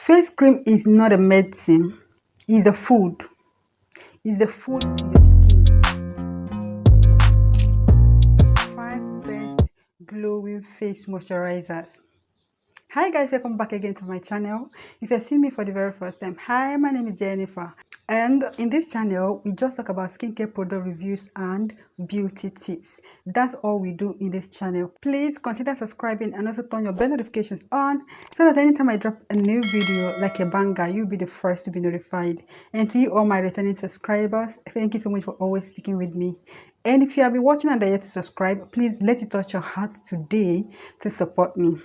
Face cream is not a medicine, it's a food. It's a food to your skin. 5 best glowing face moisturizers. Hi guys, welcome back again to my channel. If you're seeing me for the very first time, hi, my name is Jennifer, and in this channel we just talk about skincare product reviews and beauty tips. That's all we do in this channel. Please consider subscribing and also turn your bell notifications on so that anytime I drop a new video like a banger, you'll be the first to be notified. And to you all my returning subscribers, thank you so much for always sticking with me. And if you have been watching and are yet to subscribe, please let it touch your heart today to support me.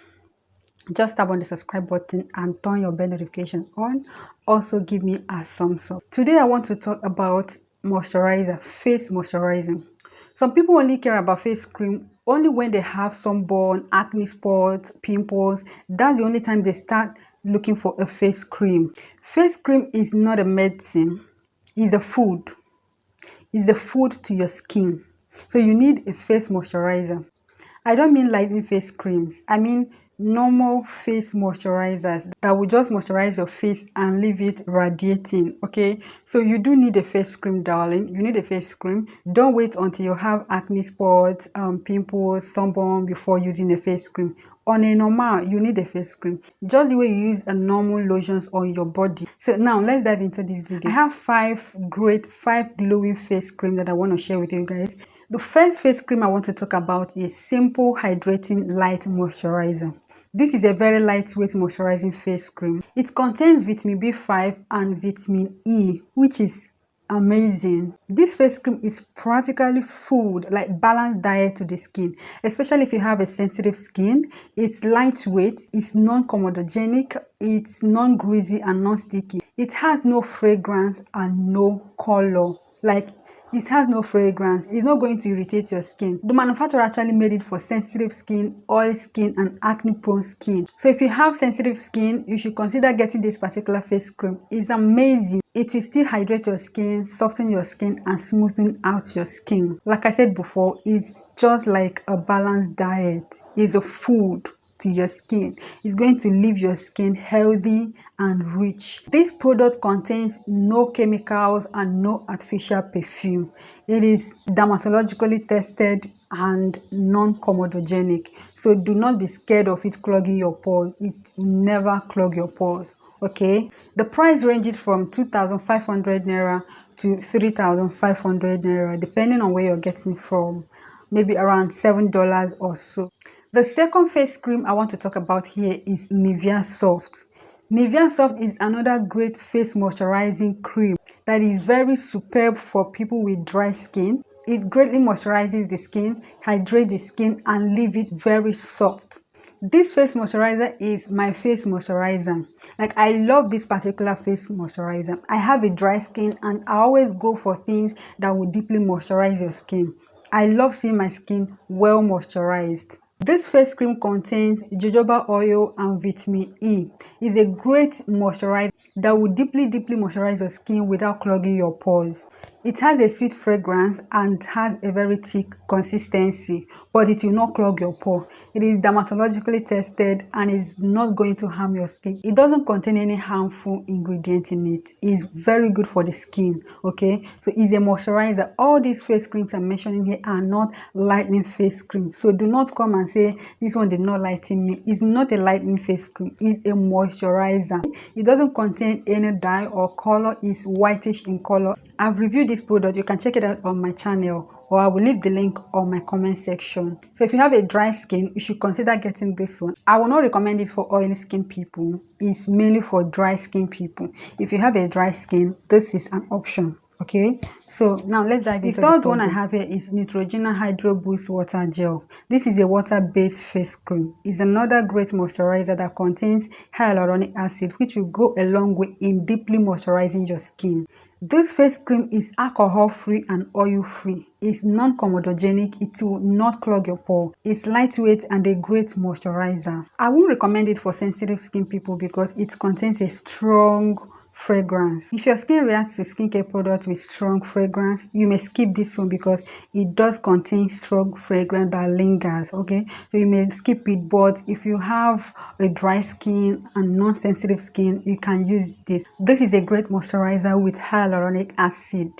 Just tap on the subscribe button and turn your bell notification on. Also give me a thumbs up. Today I want to talk about moisturizer, face moisturizing. Some people only care about face cream only when they have sunburn, acne spots, pimples. That's the only time they start looking for a face cream. Face cream is not a medicine, it's a food. It's a food to your skin. So you need a face moisturizer. I don't mean lightening face creams. I mean normal face moisturizers that will just moisturize your face and leave it radiating. Okay, so you do need a face cream, darling. You need a face cream. Don't wait until you have acne spots, pimples, sunburn before using a face cream. On a normal, you need a face cream just the way you use a normal lotions on your body. So now let's dive into this video. I have 5 glowing face cream that I want to share with you guys. The first face cream I want to talk about is Simple Hydrating Light Moisturizer. This is a very lightweight moisturizing face cream. It contains vitamin B5 and vitamin E, which is amazing. This face cream is practically food, like balanced diet to the skin, especially if you have a sensitive skin. It's lightweight, it's non-comedogenic, it's non-greasy and non-sticky. It has no fragrance and no color. It has no fragrance. It's not going to irritate your skin. The manufacturer actually made it for sensitive skin, oil skin, and acne prone skin. So if you have sensitive skin, you should consider getting this particular face cream. It's amazing. It will still hydrate your skin, soften your skin, and smoothen out your skin. Like I said before, it's just like a balanced diet. It's a food to your skin. It's going to leave your skin healthy and rich. This product contains no chemicals and no artificial perfume. It is dermatologically tested and non-comedogenic. So do not be scared of it clogging your pores. It will never clog your pores. Okay, the price ranges from 2,500 naira to 3,500 naira depending on where you're getting from. Maybe around $7 or so. The second face cream I want to talk about here is Nivea Soft. Nivea Soft is another great face moisturizing cream that is very superb for people with dry skin. It greatly moisturizes the skin, hydrates the skin, and leave it very soft. This face moisturizer is my face moisturizer. Like, I love this particular face moisturizer. I have a dry skin and I always go for things that will deeply moisturize your skin. I love seeing my skin well moisturized. This face cream contains jojoba oil and vitamin E. It's a great moisturizer that will deeply moisturize your skin without clogging your pores. It has a sweet fragrance and has a very thick consistency, but it will not clog your pore. It is dermatologically tested and is not going to harm your skin. It doesn't contain any harmful ingredient in it. It's very good for the skin. Okay, so it's a moisturizer. All these face creams I'm mentioning here are not lightening face creams. So do not come and say this one did not lighten me. It's not a lightening face cream. It's a moisturizer. It doesn't contain any dye or color. It's whitish in color. I've reviewed this product. You can check it out on my channel, or I will leave the link on my comment section. So if you have a dry skin, you should consider getting this one. I will not recommend this for oily skin people. It's mainly for dry skin people. If you have a dry skin, this is an option. Okay, so now let's dive into the third one I have here is Neutrogena Hydro Boost Water Gel. This is a water-based face cream. It's another great moisturizer that contains hyaluronic acid, which will go a long way in deeply moisturizing your skin. This face cream is alcohol-free and oil-free. It's non-comedogenic. It will not clog your pore. It's lightweight and a great moisturizer. I won't recommend it for sensitive skin people because it contains a strong fragrance. If your skin reacts to skincare products with strong fragrance, you may skip this one because it does contain strong fragrance that lingers. Okay, so you may skip it, but if you have a dry skin and non-sensitive skin, you can use this. This is a great moisturizer with hyaluronic acid.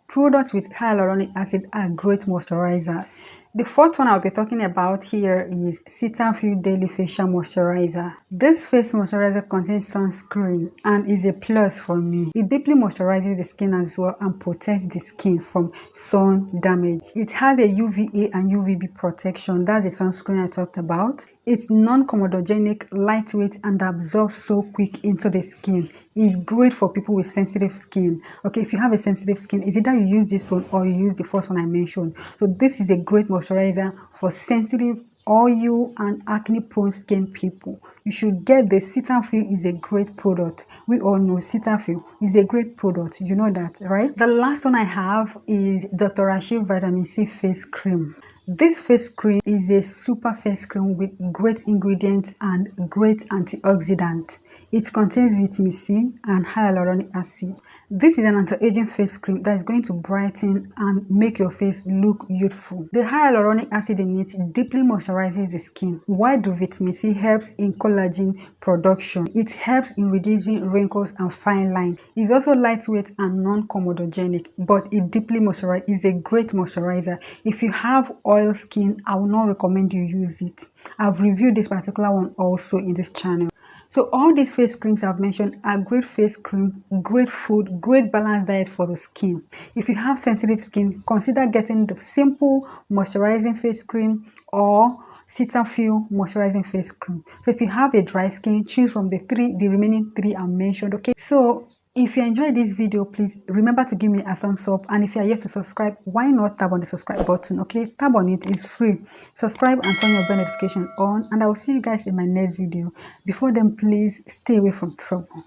Products with hyaluronic acid are great moisturizers. The fourth one I'll be talking about here is Cetaphil Daily Facial Moisturizer. This face moisturizer contains sunscreen and is a plus for me. It deeply moisturizes the skin as well and protects the skin from sun damage. It has a UVA and UVB protection. That's the sunscreen I talked about. It's non-comedogenic, lightweight, and absorbs so quick into the skin. It's great for people with sensitive skin. Okay, if you have a sensitive skin, it's either you use this one or you use the first one I mentioned. So this is a great moisturizer for sensitive, oil, and acne-prone skin people. You should get the Cetaphil. Is a great product. We all know Cetaphil is a great product. You know that, right? The last one I have is Dr. Rashid Vitamin C Face Cream. This face cream is a super face cream with great ingredients and great antioxidant. It contains vitamin C and hyaluronic acid. This is an anti-aging face cream that is going to brighten and make your face look youthful. The hyaluronic acid in it deeply moisturizes the skin, while the vitamin C helps in collagen production. It helps in reducing wrinkles and fine lines. It's also lightweight and non-comedogenic, but it deeply moisturizes. It's a great moisturizer. If you have oil skin, I will not recommend you use it. I've reviewed this particular one also in this channel. So all these face creams I've mentioned are great face cream, great food, great balanced diet for the skin. If you have sensitive skin, consider getting the simple moisturizing face cream or Cetaphil moisturizing face cream. So if you have a dry skin, choose from the remaining three I mentioned. Okay, so if you enjoyed this video, please remember to give me a thumbs up, and if you are yet to subscribe, why not tap on the subscribe button? Okay, tap on it, it's free. Subscribe and turn your bell notification on, and I will see you guys in my next video. Before then, please stay away from trouble.